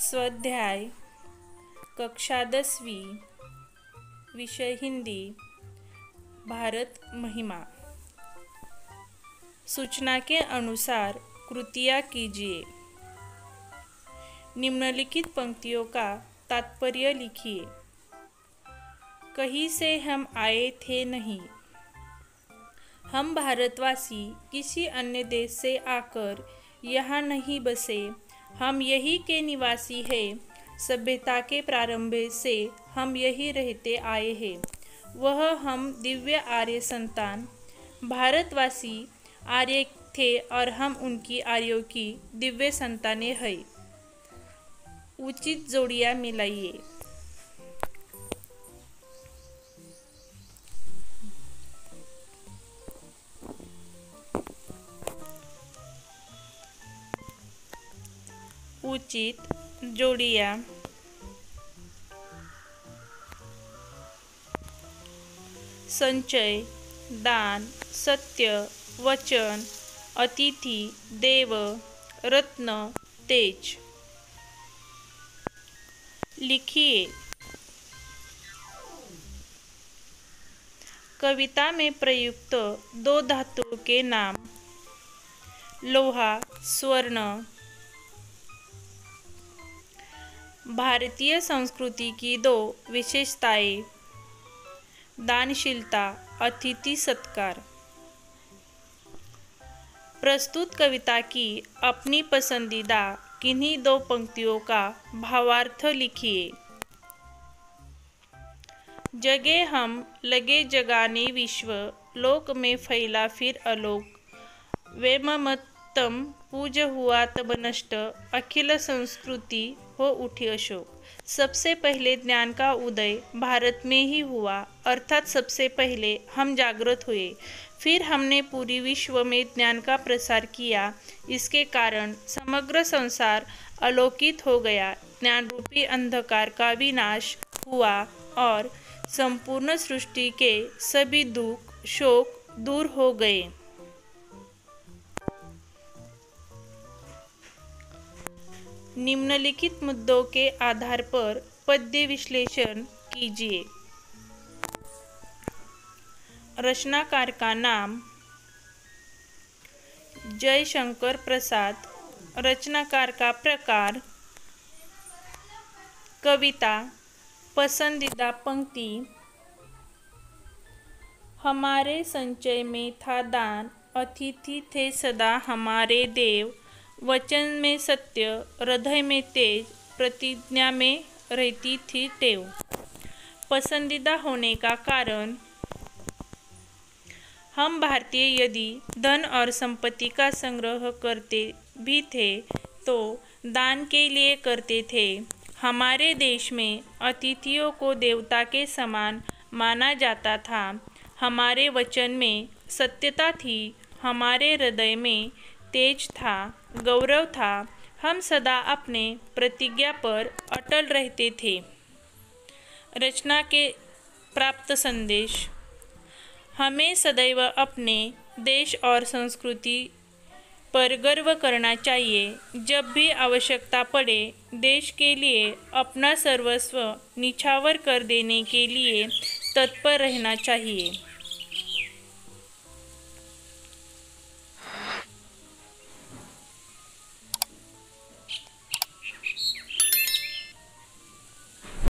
स्वाध्याय कक्षा 10वीं विषय हिंदी भारत महिमा। सूचना के अनुसार कृतियाँ कीजिए। निम्नलिखित पंक्तियों का तात्पर्य लिखिए। कहीं से हम आए थे नहीं। हम भारतवासी किसी अन्य देश से आकर यहाँ नहीं बसे, हम यहीं के निवासी हैं। सभ्यता के प्रारंभ से हम यहीं रहते आए हैं। वह हम दिव्य आर्य संतान भारतवासी आर्य थे और हम उनकी आर्यों की दिव्य संतानें हैं। उचित जोड़ियाँ मिलाइए। उचित जोड़ियाँ। संचय, दान, सत्य, वचन, अतिथि, देव, रत्न, तेज। लिखिए। कविता में प्रयुक्त दो धातुओं के नाम। लोहा, स्वर्ण। भारतीय संस्कृति की दो विशेषताएं। दानशीलता, अतिथि सत्कार। प्रस्तुत कविता की अपनी पसंदीदा किन्हीं दो पंक्तियों का भावार्थ लिखिए। जगे हम लगे जगाने विश्व, लोक में फैला फिर आलोक। वे ममत्तम पूज हुआ तब नष्ट, अखिल संस्कृति हो उठी अशोक। सबसे पहले ज्ञान का उदय भारत में ही हुआ, अर्थात सबसे पहले हम जागृत हुए, फिर हमने पूरी विश्व में ज्ञान का प्रसार किया। इसके कारण समग्र संसार आलोकित हो गया। ज्ञान रूपी अंधकार का विनाश हुआ और संपूर्ण सृष्टि के सभी दुख शोक दूर हो गए। निम्नलिखित मुद्दों के आधार पर पद्य विश्लेषण कीजिए। रचनाकार का नाम जयशंकर प्रसाद। रचनाकार का प्रकार। कविता। पसंदीदा पंक्ति। हमारे संचय में था दान, अतिथि थे सदा हमारे देव। वचन में सत्य, हृदय में तेज, प्रतिज्ञा में रहती थी टेव। पसंदीदा होने का कारण। हम भारतीय यदि धन और संपत्ति का संग्रह करते भी थे तो दान के लिए करते थे। हमारे देश में अतिथियों को देवता के समान माना जाता था। हमारे वचन में सत्यता थी, हमारे हृदय में तेज था, गौरव था। हम सदा अपने प्रतिज्ञा पर अटल रहते थे। रचना के प्राप्त संदेश। हमें सदैव अपने देश और संस्कृति पर गर्व करना चाहिए। जब भी आवश्यकता पड़े, देश के लिए अपना सर्वस्व निछावर कर देने के लिए तत्पर रहना चाहिए।